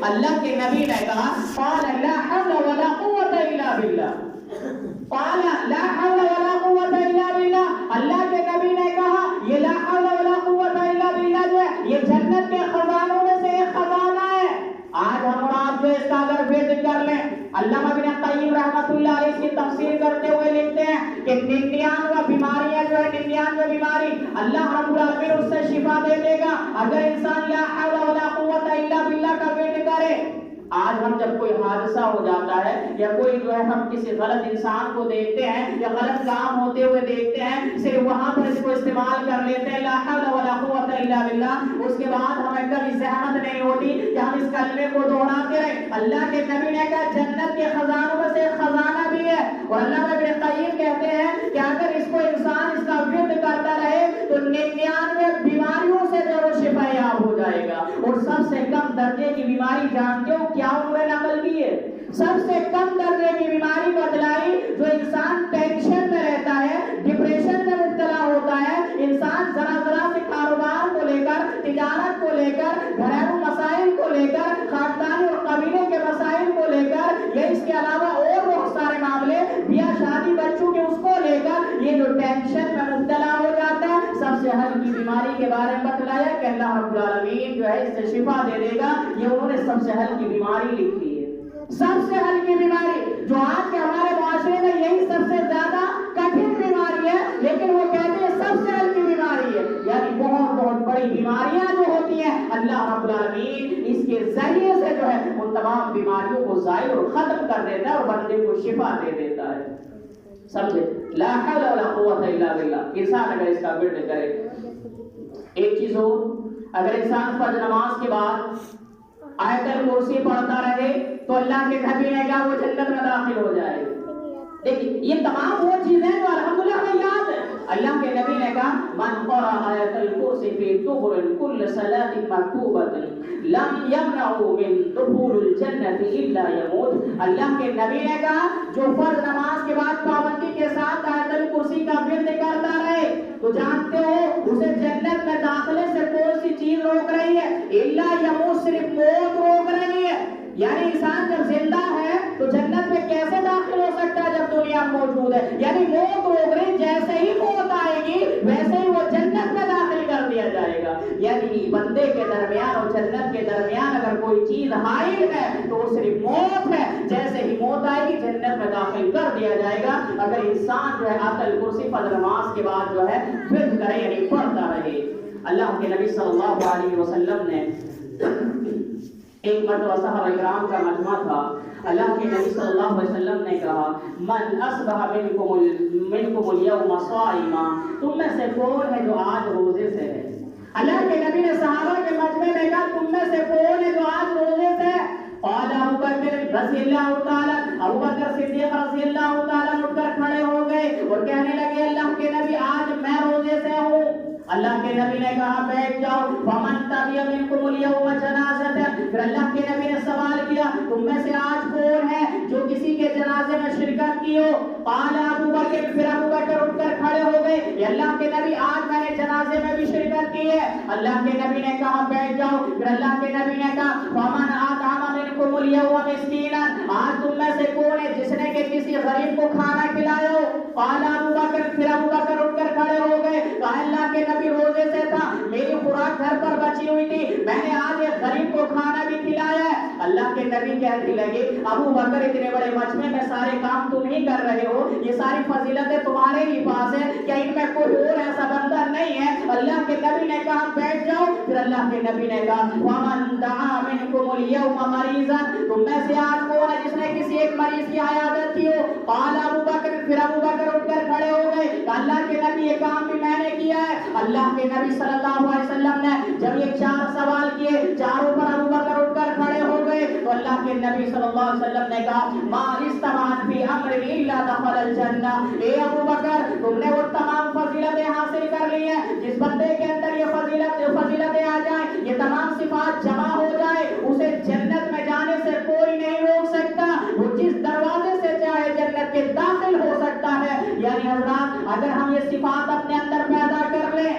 اللہ کے نبی نے کہا قال لا حول ولا قوت الا باللہ، قال لا حول ولا قوت الا باللہ، اللہ کے نبی نے کہا یہ لا حول ولا قوت الا باللہ جو ہے یہ جنت کے خزانوں میں سے ایک خزانہ ہے۔ آج ہم اور آپ جو اس کا اگر ورد کر لیں، علامہ ابن قیم رحمۃ اللہ علیہ اس کی تفسیر کرتے ہوئے لکھتے ہیں کہ 99 بیماریاں جو ہے 99 بیماری اللہ رب العالمین اس سے شفا دے دے گا اگر انسان لا حول ولا قوت الا باللہ کا ورد کرے۔ آج ہم جب کوئی حادثہ ہو جاتا ہے یا کوئی جو ہے ہم کسی غلط انسان کو دیکھتے ہیں یا غلط کام ہوتے ہوئے دیکھتے ہیں، صرف وہاں پر اس کو استعمال کر لیتے ہیں لا حول ولا قوت الا باللہ، اس کے بعد ہمیں کبھی زحمت نہیں ہوتی کہ ہم اس کلمے کو دوہراتے رہیں۔ اللہ کے نبی نے کہا جنت کے خزانوں میں سے ایک خزانہ بھی ہے، اور اللہ ابن قیم کہتے ہیں کہ اگر اس کو انسان اس کا ورد کرتا رہے تو 99 بیماریوں سے جو ہے شفا یاب ہو جائے گا۔ اور سب سے کم درجے کی بیماری جانتے ہو کیا انہوں نے نقل کی ہے؟ سب سے کم درجے کی بیماری بتلائی جو انسان ٹینشن میں رہتا ہے، ڈپریشن میں مبتلا ہوتا ہے، انسان ذرا ذرا سے کاروبار کو لے کر، تجارت کو لے کر، گھریلو مسائل کو لے کر، خاندانی اور قبیلے کے مسائل کو لے کر، یا اس کے علاوہ اور بہت سارے معاملے، بیاہ شادی بچوں کے اس کو لے کر یہ جو ٹینشن میں مبتلا ہو جاتا ہے، سب سے ہلکی بیماری کے بارے میں بتلایا کہ اللہ رب العالمین جو ہے اس سے شفا دے دے گا۔ یہ انہوں نے سب سے ہلکی بیماری لکھی ہے، سب سے ہلکی بیماری جو آج کے ہمارے معاشرے میں یہی سب سے زیادہ کٹھن بیماری ہے، لیکن وہ کہتے ہیں سب سے ہلکی بیماری ہے۔ یعنی بہت بہت بڑی بیماریاں جو ہوتی ہیں اللہ رب العالمین اس کے ذریعے سے جو ہے ان تمام بیماریوں کو زائل اور ختم کر دیتا ہے اور بندے کو شفا دے دیتا ہے۔ سمجھے؟ لا حول ولا قوت الا باللہ۔ انسان اگر اس کا ورد کرے، ایک چیز ہو، اگر انسان فجر نماز کے بعد آیت الکرسی پڑھتا رہے تو اللہ کے نبی نے کہا وہ جنت میں داخل ہو جائے گا۔ دیکھیں یہ تمام وہ چیزیں جو الحمدللہ ہمیں یاد ہے۔ اللہ کے نبی نے کہا من قرأ آیت الکرسی فی دبر کل صلاۃ مکتوبۃ لم یمنعه من دخول الجنۃ الا یموت۔ اللہ کے نبی نے کہا جو فرض نماز کے بعد پابندی کے ساتھ آیت الکرسی کا ورد کرتا رہے تو جانتے ہو اسے جنت میں داخلے سے کون سی چیز روک رہی ہے؟ الا یموت، صرف موت روک رہی ہے۔ یعنی انسان جب زندہ ہے تو جنت میں کیسے داخل ہو سکتا ہے جب دنیا موجود ہے؟ یعنی موت روک رہی، جیسے ہی موت آئے گی ویسے ہی وہ جنت میں داخل کر دیا جائے گا۔ یعنی بندے کے درمیان اور جنت کے درمیان اگر کوئی چیز حائل ہے تو وہ صرف موت ہے، جیسے ہی موت آئے گی جنت میں داخل کر دیا جائے گا۔ اگر انسان جو ہے آیت الکرسی فجر نماز کے بعد جو ہے ورد کرے یعنی پڑھتا رہے۔ اللہ کے نبی صلی اللہ علیہ وسلم نے ایک مرتبہ صحابہ کرام کا مجمع تھا، اللہ کے نبی صلی اللہ علیہ وسلم نے کہا من اصبح منکم اليوم صائما، تم میں سے کون ہے جو آج روزے سے ہے؟ اللہ کے نبی نے صحابہ کے مجمع میں کہا تم میں سے کون ہے جو آج روزے سے ہے؟ قال ابو بکر رضی اللہ تعالی، ابو بکر صدیق رضی اللہ تعالی اٹھ کر کھڑے ہو گئے اور کہنے لگے اللہ کے نبی آج میں روزے سے ہوں۔ اللہ کے نبی نے کہا بیٹھ جاؤ۔ ومن تبع منکم اليوم جنازۃ، پھر اللہ کے نبی نے سوال کیا تم میں سے آج کون ہے جو کسی کے جنازے میں شرکت کی ہو؟ قال ابو بکر، پھر ابو بکر اٹھ کر کھڑے ہو گئے کہ اللہ کے نبی آج میں نے جنازے میں بھی شرکت کی ہے۔ اللہ کے نبی نے کہا بیٹھ جاؤ۔ پھر اللہ کے نبی نے کہا ومن اطعم منکم اليوم مسکینا، آج تم میں سے کون ہے جس نے کہ کسی غریب کو کھانا کھلایا ہو؟ قال ابو بکر، پھر ابو بکر اٹھ کر کھڑے ہو گئے کہا اللہ کے نبی روزے سے تھا، میری خوراک گھر پر بچی ہوئی تھی، میں نے آج ایک غریب کو کھانا بھی کھلایا ہے۔ اللہ کے نبی کہنے لگے ابو بکر اتنے بڑے مجمع میں سارے کام تم ہی کر رہے ہو، یہ ساری فضیلتیں تمہارے ہی پاس ہے، کیا ان میں کوئی اور ایسا بندہ نہیں ہے؟ اللہ کے نبی نے کہا بیٹھ جاؤ۔ پھر اللہ کے نبی نے کہا ومن دعا منکم اليوم مریضا، تم میں سے آج کون ہے جس نے کسی ایک مریض کی عیادت کی ہو؟ قال ابو بکر، پھر ابو بکر اٹھ کر کھڑے ہو گئے کہ اللہ کے نبی یہ کام بھی میں نے کیا ہے۔ اللہ کے نبی صلی اللہ علیہ وسلم نے جب یہ چار سوال کیے چاروں پر ابو بکر اٹھ کر کھڑے ہو گئے تو اللہ کے نبی صلی اللہ علیہ وسلم نے کہا ما استمعت فی امر الا دخل الجنہ، اے ابو بکر تم نے وہ تمام فضیلتیں حاصل کر لی ہیں جس بندے کے اندر یہ فضیلتیں آ جائیں، یہ تمام صفات جمع ہو جائے، اسے جنت میں جانے سے کوئی نہیں روک سکتا، وہ جس دروازے سے چاہے جنت کے داخل ہو سکتا ہے۔ یعنی حضرات اگر ہم یہ صفات اپنے اندر پیدا کر لیں،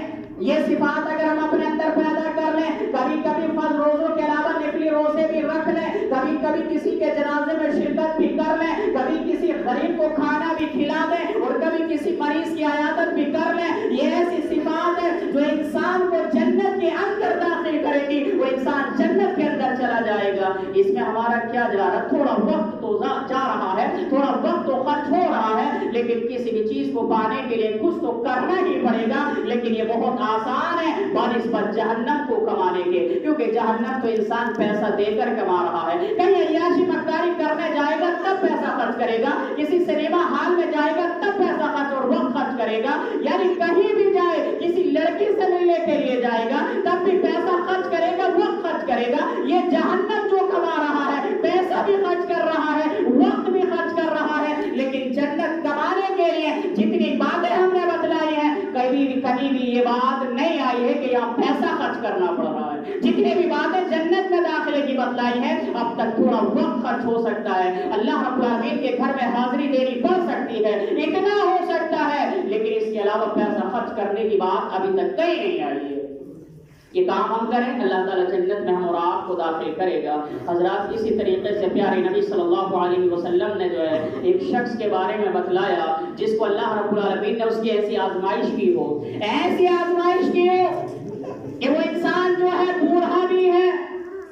یہ صفات اگر ہم اپنے اندر پیدا کر لیں، کبھی کبھی فرض روزوں کے علاوہ نفلی روزے بھی رکھ کبھی کبھی کسی کے جنازے میں شرکت بھی کر لیں، کبھی کسی غریب کو کھانا بھی کھلا دیں، اور کبھی کسی مریض کی عیادت بھی کر لیں۔ یہ ایسی صفات ہے جو انسان کو جنت کے اندر داخل کرے گی، وہ انسان جنت کے اندر چلا جائے گا۔ اس میں ہمارا کیا جا رہا ہے؟ تھوڑا وقت تو جا رہا ہے، تھوڑا وقت تو خرچ ہو رہا ہے، لیکن کسی بھی چیز کو پانے کے لیے کچھ تو کرنا ہی پڑے گا، لیکن یہ بہت آسان ہے بنسبت جہنم کو کمانے کے، کیونکہ جہنم تو انسان پیسہ دے کر کما رہا ہے۔ کہیں عیاشی مکاری کرنے جائے گا تب پیسہ خرچ کرے گا، کسی سنیما ہال میں جائے گا تب پیسہ خرچ اور وقت خرچ کرے گا، یعنی کہیں بھی جائے، کسی لڑکی سے ملنے کے لیے جائے گا تب بھی پیسہ خرچ کرے گا، وقت خرچ کرے گا۔ یہ جہنم جو کما رہا ہے، پیسہ بھی خرچ کر رہا ہے، وقت بھی خرچ کر رہا ہے، لیکن جنت کمانے کے لیے جتنی باتیں ہم نے بتلائی ہیں، کبھی بھی یہ بات نہیں آئی ہے کہ یہاں پیسہ خرچ کرنا پڑ رہا ہے۔ جتنی بھی باتیں جنت میں داخلے کی بتلائی ہیں، اب تک تھوڑا وقت خرچ ہو سکتا ہے، اللہ رب العالمین کے گھر میں حاضری دینی پڑ سکتی ہے، اتنا ہو سکتا ہے، لیکن اس کے علاوہ پیسہ خرچ کرنے کی بات ابھی تک کہیں نہیں آئی ہے۔ یہ کام ہم کریں، اللہ تعالیٰ جنت میں ہم اور آپ کو داخل کرے گا۔ حضرات، اسی طریقے سے پیارے نبی صلی اللہ علیہ وسلم نے جو ہے ایک شخص کے بارے میں بتلایا جس کو اللہ رب العالمین نے اس کی ایسی آزمائش کی ہو، ایسی آزمائش کی ہو کہ وہ انسان جو ہے بوڑھا بھی ہے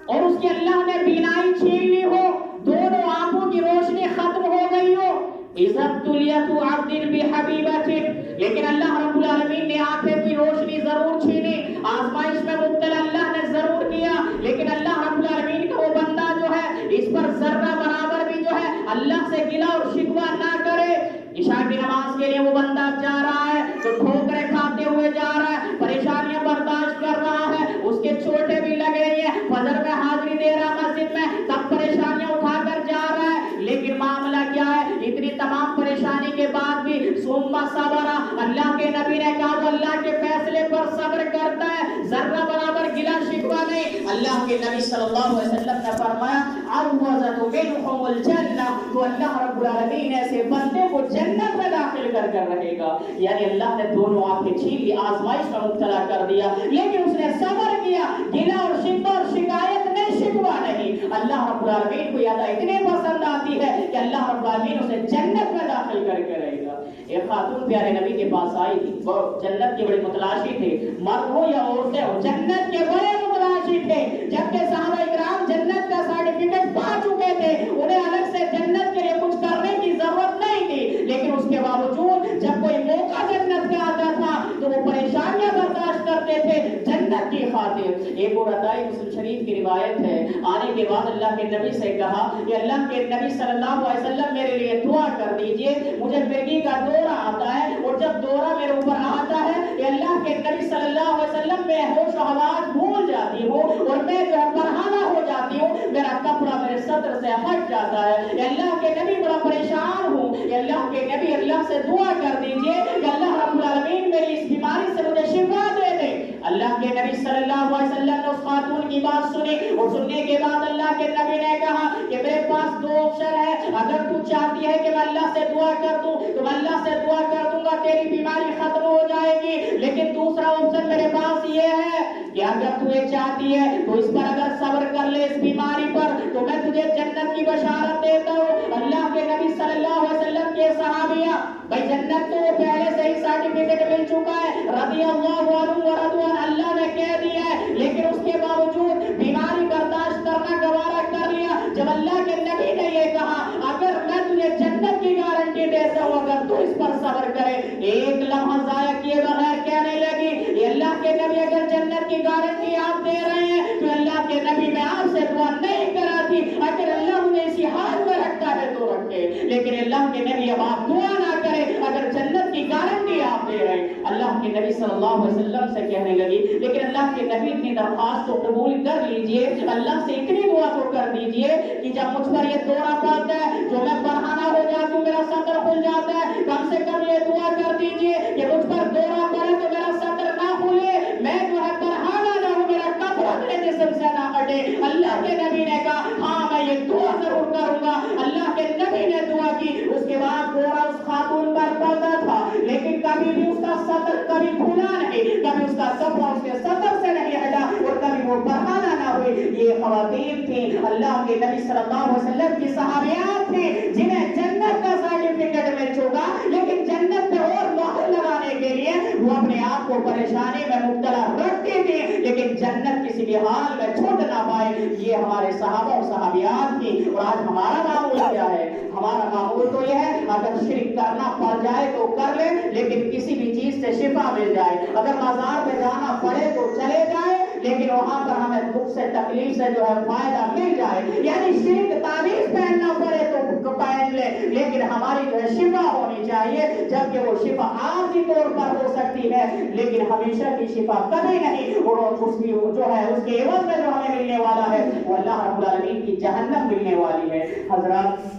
اور اس کی اللہ نے بینائی چھین لی ہو، دونوں آنکھوں کی روشنی ختم ہو گئی ہو۔ اِذَا ابْتُلِيَتْ عَبْدٍ بِحَبِيبَةٍ، لیکن اللہ رب العالمین نے آنکھیں کی روشنی ضرور چھینی، آزمائش میں مبتلا اللہ نے ضرور کیا، لیکن اللہ رب العالمین کا وہ بندہ جو ہے اس پر ذرہ برابر بھی جو ہے اللہ سے گلہ اور شکوہ نہ کرے۔ عشاء کی نماز کے لیے وہ بندہ جا رہا ہے تو ٹھوکریں کھاتے ہوئے جا رہا ہے، پریشانیاں برداشت کر رہا ہے، اس کے چوٹیں بھی لگ رہی ہیں، فجر میں حاضری دے رہا مسجد میں، تب پریشانیاں اٹھا کر جا رہا ہے، لیکن معاملہ کیا ہے؟ اتنی تمام پریشانی کے بعد بھی ثم صبر، اللہ کے نبی نے کہا وہ اللہ کے فیصلے پر صبر کرتا ہے، ذرہ برابر گلہ شکوہ نہیں۔ اللہ کے نبی صلی اللہ علیہ وسلم نے فرمایا عوضت منهم الجنہ، تو اللہ رب العالمین ایسے بندے کو جنت میں داخل کر رہے گا۔ یعنی اللہ نے دونوں آنکھیں چھین لی، آزمائش میں مبتلا کر دیا، لیکن اس نے صبر کیا، گلہ اور شکوہ اور شکایت نہیں، شکوہ نہیں۔ اللہ رب العالمین کو یہ اتنی پسند آتی ہے کہ اللہ رب العالمین اسے جنت میں داخل کر کے رہے گا۔ ایک خاتون پیارے نبی کے پاس آئی تھی، وہ جنت کے بڑے متلاشی تھے، مرد ہو یا عورتیں ہو، جنت کے بڑے متلاشی تھے، جبکہ صحابہ اکرام جنت کا سرٹیفکیٹ پا چکے تھے، انہیں الگ سے جنت کے لیے کچھ کرنے کی ضرورت نہیں تھی، لیکن اس کے باوجود جب کوئی موقع جنت کا آتا تھا تو وہ پریشانیاں برداشت کرتے تھے جنت کی خاطر۔ ایک اور عطائی مسلم شریف کی روایت ہے، آنے کے بعد اللہ کے نبی سے کہا کہ اللہ کے نبی صلی اللہ علیہ وسلم میرے لیے دعا کر دیجئے، مجھے مرگی کا دورہ آتا ہے، اور جب دورہ میرے اوپر آتا ہے کہ اللہ کے نبی صلی اللہ علیہ وسلم میں ہوش و حواس بھول جاتی ہوں اور میں جو ہے پرہانہ ہو جاتی ہوں، میرا کپڑا میرے صدر سے ہٹ جاتا ہے، اللہ کے نبی بڑا پریشان ہوں، اللہ کے نبی اللہ سے دعا کر دیجئے کہ اللہ رب العالمین میری اس بیماری سے مجھے شفا دے دے۔ اللہ کے نبی صلی اللہ علیہ وسلم نے اس خاتون کی بات سنی، اور سننے کے بعد اللہ کے نبی نے کہا کہ میرے پاس دو آپشن ہے، اگر تو چاہتی ہے کہ میں اللہ سے دعا کر دوں تو میں اللہ سے دعا کر دوں گا، تیری بیماری ختم ہو جائے گی، لیکن دوسرا آپشن میرے پاس یہ ہے کہ اگر تو یہ چاہتی ہے تو اس پر اگر صبر کر لے اس بیماری پر تو میں تجھے جنت کی بشارت دیتا ہوں۔ اللہ کے نبی صلی اللہ علیہ وسلم کے صحابیہ، بھائی جنت تو پہلے سے ہی سرٹیفکیٹ مل چکا ہے، رضی اللہ عنہ ورضوان، اللہ نے کہہ دیا ہے، لیکن اس کے باوجود بیماری برداشت کرنا گوارا کر لیا۔ جب اللہ کے نبی نے یہ کہا اگر میں تجھے جنت کی گارنٹی دیتا ہوں اگر تو اس پر صبر کرے، ایک لمحہ ضائع کیے بغیر کہنے لگی یہ اللہ کے نبی اگر جنت کی گارنٹی آپ دے رہے ہیں تو اللہ کے نبی میں آپ سے دعا نہیں کراتی، اگر اللہ مجھے اسی حال میں رکھتا ہے تو رکھے، لیکن اللہ کے نبی اب آپ دعا نہ کرے اگر جنت کی گارنٹی آپ دے رہے ہیں۔ اللہ کے نبی صلی اللہ علیہ وسلم سے کہنے لگی لیکن اللہ کے نبی اتنی درخواست تو قبول کر لیجئے، اللہ سے اتنی دعا تو کر دیجئے کہ جب مجھ پر یہ دورہ پڑتا ہے جو میں پرہانہ ہو جاتی ہوں، میرا صدر کھل جاتا ہے، کم سے کم یہ دعا کر دیجئے کہ مجھ پر دورہ پڑے تو میرا صدر نہ کھلے، میں جو ہے پرہانہ نہ ہوں، میرا کپڑا میرے جسم سے نہ ہٹے۔ اللہ کے نبی نے کہا ہاں میں یہ دعا ضرور کروں گا۔ اللہ کے نبی نے دعا کی، اس کے بعد دورہ اس خاتون پر پڑتا تھا، لیکن کبھی بھی اس کا صدر کبھی کھلا نہیں، کبھی اس کا کپڑا اس کے صدر سے نہیں ہٹا، اور کبھی وہ پرہانہ نہ ہوئی۔ یہ خواتین تھیں اللہ کے نبی صلی اللہ علیہ وسلم کی صحابیات تھیں جنہیں جنت کا سرٹیفکیٹ مل چکا، لیکن جنت پہ اور مہر لگانے کے لیے وہ اپنے آپ کو پریشانی میں مبتلا رکھتی تھی، لیکن جنت کسی بھی حال میں چھوٹ نہ پائے۔ یہ ہمارے صحابہ اور صحابیات کی۔ اور آج ہمارا معمول کیا ہے؟ ہمارا معمول تو یہ ہے اگر شرک کرنا پڑ جائے تو کر لے، لیکن کسی بھی چیز سے شفا مل جائے۔ اگر بازار میں جانا پڑے تو چلے جائے، لیکن وہاں پر ہمیں دکھ سے تکلیف سے جو ہے فائدہ مل جائے۔ یعنی شرک تعویذ پہننا پڑے تو پہن لے، لیکن ہماری جو ہے شفا ہونی چاہیے، جبکہ وہ شفا عارضی طور پر ہو سکتی ہے لیکن ہمیشہ کی شفا کبھی نہیں۔ اور اس کی جو ہے اس کے عوض میں جو ہمیں ملنے والا ہے وہ اللہ رب العالمین کی جہنم ملنے والی ہے۔ حضرات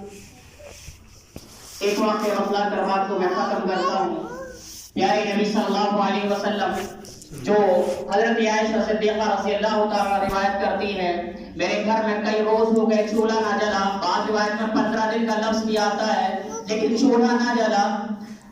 ایک واقعہ بتلا کر بات کو میں ختم کرتا ہوں۔ پیارے نبی صلی اللہ علیہ وسلم جو حضرت عائشہ صدیقہ رضی اللہ تعالیٰ روایت کرتی ہے، میرے گھر میں کئی روز ہو گئے چولہا نہ جلا، بعض روایت میں 15 دن کا لفظ بھی آتا ہے لیکن چولہا نہ جلا۔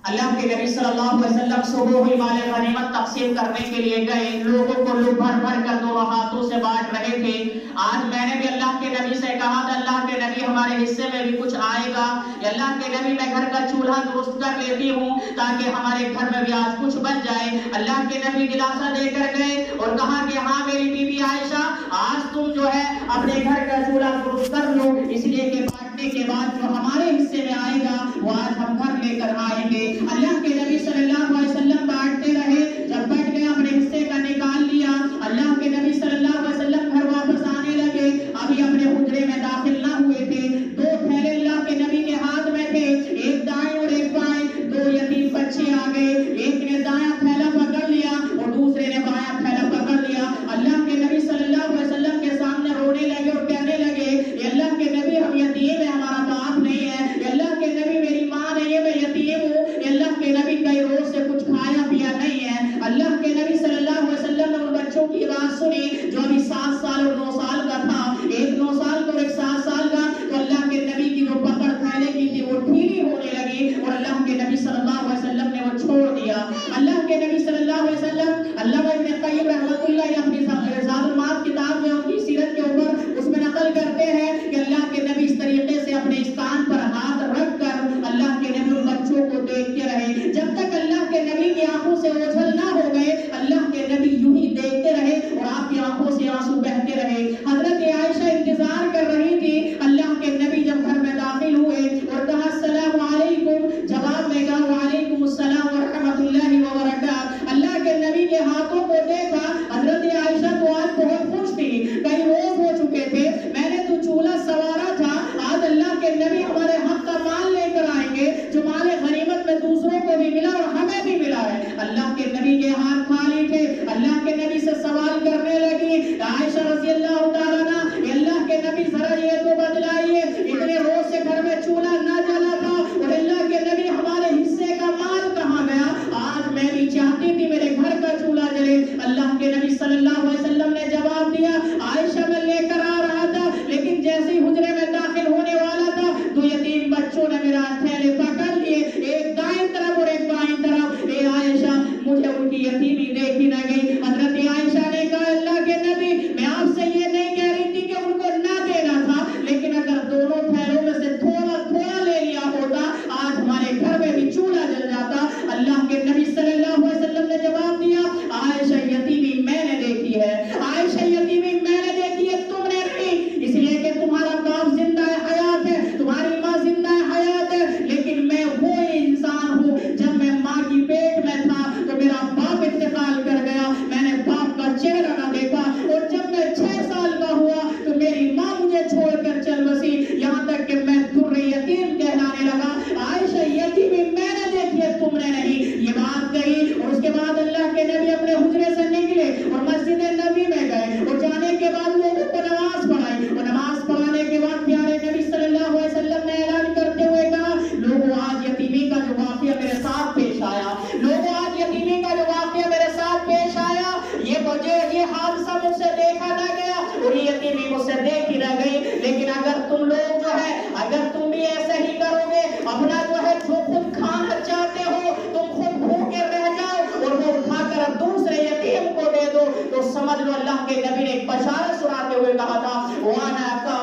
اللہ کے نبی صلی اللہ علیہ وسلم صبح ہوئی مال غنیمت تقسیم کرنے کے لیے گئے، لوگوں کو لوگ بھر بھر کر دونوں ہاتھوں سے بانٹ رہے تھے۔ آج میں نے بھی اللہ کے نبی سے کہا تھا اللہ کے نبی ہمارے حصے میں بھی کچھ آئے گا، اللہ کے نبی میں گھر کا چولہا درست کر لیتی ہوں تاکہ ہمارے گھر میں بھی آج کچھ بن جائے۔ اللہ کے نبی دلاسا دے کر گئے اور کہا کہ ہاں میری بی بی عائشہ آج تم جو ہے اپنے گھر کا چولہا درست کر لو، اس لیے کہ بانٹنے کے بعد جو ہمارے حصے میں آئے گا وہ آج ہم گھر لے کر آئیں گے۔ اللہ کے نبی صلی اللہ علیہ وسلم بانٹتے رہے، جب بٹ گیا اپنے حصے کا نکال لیا۔ اللہ کے نبی صلی اللہ علیہ وسلم گھر واپس آنے لگے، ابھی اپنے حجرے میں داخل نہ ہوئے تھے۔ 2 تھیلے اللہ کے نبی کے ہاتھ میں تھے، ایک دائیں اور ایک بائیں، 2 یتیم بچے آ گئے، ایک نے دایاں تھیلا پکڑ لیا اور دوسرے نے بایاں تھیلا پکڑ لیا۔ اللہ کے نبی صلی اللہ علیہ وسلم کے سامنے رونے لگے اور کہنے لگے اے اللہ کے نبی ہم یتیم ہیں، ہمارا باپ نہیں ہے، اے اللہ کے نبی میری ماں نہیں ہے، میں یتیم ہوں۔ اللہ کے نبی کئی روز سے کچھ کھایا پیا نہیں ہے۔ اللہ کے نبی صلی اللہ علیہ وسلم نے ان بچوں کی بات سنی جو ابھی 7 سال اور 9 سال کا تھا، ایک 9 سال کا اور ایک 7 سال کا، تو اللہ کے نبی کی جو پکڑ تھیلے کی تھی وہ ڈھیلی ہونے لگی اور اللہ کے نبی صلی اللہ علیہ وسلم نے وہ چھوڑ دیا۔ اللہ کے نبی صلی اللہ علیہ وسلم علامہ ابن قیم رحمۃ اللہ اپنی زاد المعاد کتاب میں ان کی سیرت کے اوپر اس میں نقل کرتے ہیں کہ اللہ کے نبی اس طریقے سے اپنے استان پر ہاتھ رکھ کر اللہ کے نبی ان بچوں کو دیکھتے رہے جب تک اللہ کے نبی کی آنکھوں سے اوجھل نہ ہو گئے۔ اللہ کے نبی یوں ہی دیکھتے رہے اور آپ کی آنکھوں سے آنسو بہتے رہے۔ حضرت عائشہ انتظار کر رہی تھی، اللہ کے نبی جب گھر میں داخل ہوئے اور کہا السلام علیکم، جواب میں کہا وعلیکم السلام ورحمۃ اللہ وبرکاتہ۔ اللہ کے نبی کے ہاتھوں کو دیکھا، حضرت عائشہ تو آج بہت خوش تھی، کئی روز ہو چکے تھے، میں نے تو چولہا سوارا تھا، آج اللہ کے نبی ہمارے حق کا مال لے کر آئیں گے جو مال غنیمت میں دوسروں کو بھی ملا اور ہمیں بھی ملا ہے۔ اللہ کے نبی کے ہاتھ خالی تھے، اللہ کے نبی سے سوال کرنے لگی عائشہ رضی اللہ تعالیٰ عنہا، اللہ کے نبی ذرا یہ تو بتلائیے اتنے روز سے گھر میں چولہا نہ جلا تھا اور اللہ کے نبی ہمارے حصے کا مال کہاں گیا؟ آج میں بھی چاہتی تھی میرے گھر کا چولہا جلے۔ اللہ کے نبی صلی اللہ علیہ وسلم نے جواب دیا عائشہ میں لے کر آ رہا تھا، لیکن جیسے ہی حجرے میں داخل ہونے والا تھا 2 یتیم بچوں نے میرا تھیلے پکڑ لیے، ایک دائیں طرف اور ایک بائیں طرف۔ اے عائشہ مجھے ان کی یتیمی دیکھی نہ گئی۔ حضرت عائشہ نے کہا اللہ کے نبی میں آپ سے یہ نہیں کہہ رہی تھی کہ ان کو نہ دینا تھا، لیکن اگر دونوں تھیلوں میں سے تھوڑا تھوڑا لے لیا ہوتا آج ہمارے گھر میں بھی چولہا جل جاتا۔ اللہ کے نبی صلی اللہ علیہ وسلم نے جواب دیا عائشہ یتیمی میں نے دیکھی ہے، عائشہ یتیمی میں نے دیکھی ہے، تم نے نہیں، اس لیے کہ تمہارا باپ زندہ حیات ہے، تمہاری ماں زندہ حیات ہے، لیکن میں وہ انسان ہوں جب میں ماں کی پیٹ میں تھا تو میرا باپ انتقال کر گیا، میں نے باپ کا چہرہ نہ دیکھا، اور جب میں 6 سال کا ہوا تو میری ماں مجھے چھوڑ کر چل بسی، یہاں تک کہ میں در یتیم کہلانے لگا۔ عائشہ یتیمی میں نے دیکھی ہے، تم نے نہیں، یہ بات کہی اور اس کے بعد اللہ کے نبی اپنے حجرے سے نکلے اور مسجد نبی میں گئے اور جانے کے بعد لوگوں کو نماز پڑھائی اور نماز پڑھانے کے بعد پیارے نبی صلی اللہ علیہ وسلم نے اعلان کرتے ہوئے کہا لوگوں آج یتیمی کا جو واقعہ میرے ساتھ پیش آیا، لوگوں آج یتیمی کا جو واقعہ میرے ساتھ پیش آیا، یہ حادثہ مجھ سے دیکھا نہ گیا اور یہ یتیمی مجھ سے دیکھی نہ گئی، لیکن اگر تم لوگ جو ہے اگر تم بھی ایسے ہی کرو گے، اپنا جو ہے جو خود کھانا چاہتے ہو تم خود بھوکے رہ جاؤ اور وہ اٹھا کر دوسرے یتیم کو دے دو، تو سمجھ لو اللہ کے نبی نے ایک بشارت سناتے ہوئے کہا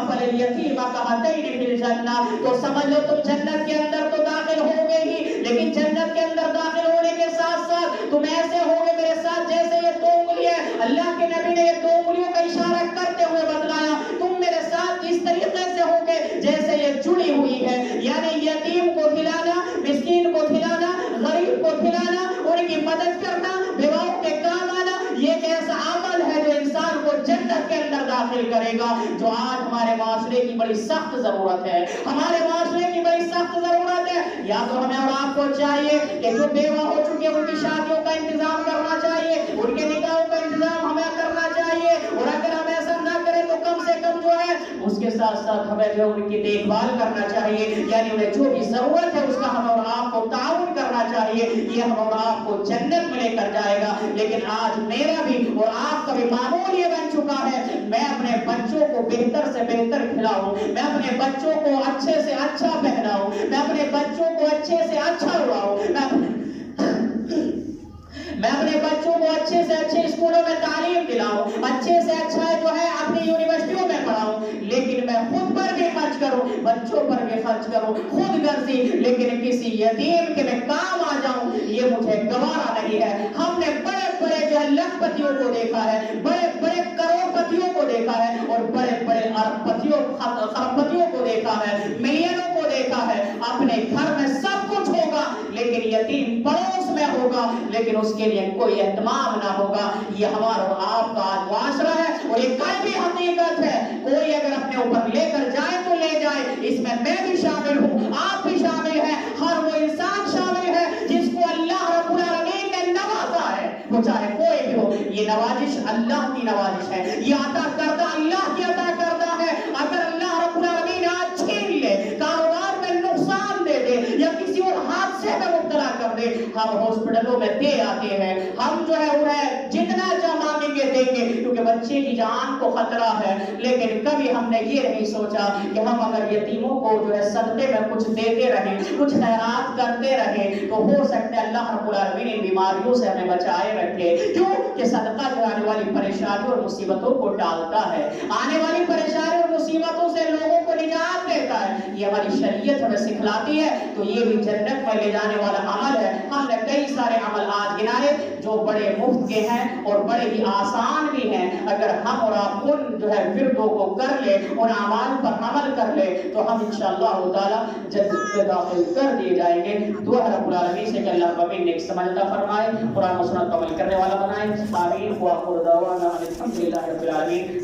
وَكَفَلَ الْيَتِيمَ كَهَاتَيْنِ فِي الْجَنَّةِ، تو سمجھ لو تم جنت کے اندر تو داخل ہو گے ہی، لیکن جنت کے اندر داخل ہونے کے ساتھ ساتھ تم ایسے ہوگے میرے ساتھ جیسے یہ دو انگلیاں، اللہ کے نبی نے یہ دو انگلیوں کا اشارہ کرتے ہوئے بتلایا، تم میرے ساتھ اس طریقے سے ہوگے جیسے یہ جڑی ہوئی ہے، یعنی یتیم کو کھلانا، مسکین کو کھلانا، غریب کو کھلانا، ان کی مدد کرنا، بیواؤں کے کام آنا، یہ ایک ایسا عمل ہے جو انسان کو جنت کے اندر داخل کرے گا، جو آج ہمارے معاشرے کی بڑی سخت ضرورت ہے، ہمارے معاشرے کی بڑی سخت ضرورت ہے۔ یا تو ہمیں اور آپ کو چاہیے کہ جو بیوہ ہو چکے ان کی شادیوں کا انتظام کرنا چاہیے، ان کے نکاحوں کا انتظام ہمیں کرنا چاہیے، اور اگر ہم ایسا نہ کریں تو کم سے کم جو ہے اس کے ساتھ ساتھ ہمیں جو ان کی دیکھ بھال کرنا چاہیے، یعنی انہیں جو بھی ضرورت ہے اس کا ہم اور آپ کو تعاون کرنا چاہیے، یہ ہم اور آپ کو جنت میں لے کر جائے گا۔ لیکن آج میرا بھی اور آپ کا بھی معمول یہ بن چکا ہے، میں اپنے بچوں کو بہتر سے بہتر کھلاؤں، میں اپنے بچوں کو اچھے سے اچھا پہناؤں، میں اپنے بچوں کو اچھے سے اچھا اڑاؤں، میں اپنے بچوں کو اچھے سے اچھے اسکولوں میں تعلیم دلاؤں، اچھے سے اچھا جو ہے اپنی یونیورسٹیوں میں پڑھاؤں، لیکن میں خود پر بھی خرچ کروں، بچوں پر بھی خرچ کروں، خود غرضی، لیکن کسی یتیم کے میں کام آ جاؤں یہ مجھے گوارا نہیں ہے۔ ہم نے بڑے بڑے جو ہے لاکھ پتیوں کو دیکھا ہے، بڑے بڑے کروڑ پتیوں کو دیکھا ہے، اور بڑے بڑے ارب پتیوں خرب پتیوں کو دیکھا ہے، ملینوں کو دیکھا ہے، اپنے گھر میں سب کچھ ہوگا لیکن یتیم پڑوس میں ہوگا، لیکن اس کے لیے کوئی اہتمام نہ ہوگا۔ یہ ہمارا اور آپ کا آج معاشرہ ہے، اور یہ کل بھی حقیقت ہے۔ کوئی اگر اپنے اوپر لے کر جائے تو لے جائے، اس میں بھی شامل ہوں، آپ بھی شامل ہیں، ہر وہ انسان شامل ہے جس کو اللہ رب العالمین نے نوازا ہے، وہ چاہے کوئی بھی ہو۔ یہ نوازش اللہ کی نوازش ہے، یہ عطا کردہ اللہ کی عطا کردہ ہے۔ اگر اللہ رب العالمین آج چھین لے، کاروبار میں نقصان دے دے، یا کسی اور حادثے میں مبتلا کر دے، ہم ہاسپٹلوں میں دے آتے ہیں، ہم جو ہے انہیں جتنا چاہ مانگیں گے دیں گے، کیونکہ بچے کی جان کو خطرہ ہے۔ لیکن کبھی ہم نے یہ نہیں سوچا کہ ہم اگر یتیموں کو جو ہے صدقے میں کچھ دیتے رہیں، کچھ خیرات کرتے رہیں، تو ہو سکتا ہے اللہ رب العالمین ان بیماریوں سے ہمیں بچائے رکھے۔ کیوں کہ صدقہ جو آنے والی پریشانیوں اور مصیبتوں کو ٹالتا ہے، آنے والی پریشانیوں اور مصیبتوں سے لوگوں کو نجات دیتا ہے، یہ ہماری شریعت ہمیں سکھلاتی ہے۔ تو یہ بھی جنت میں لے جانے والا عمل ہے۔ ہم نے کئی سارے عمل آج گنائے جو بڑے مفت کے ہیں اور بڑے ہی آسان بھی ہیں، اگر ہم اور آپ ان جو ہے وردوں کو کر لے، ان اعمال پر عمل کر لے، تو ہم انشاءاللہ تعالی جنت میں داخل کر دیے جائیں گے۔ دعا رب العالمین سے کہ اللہ ہمیں نیک سمجھ عطا فرمائے، قرآن و سنت کو عمل کرنے والا بنائے۔ آمین۔ وآخر دعوانا الحمدللہ رب العالمین۔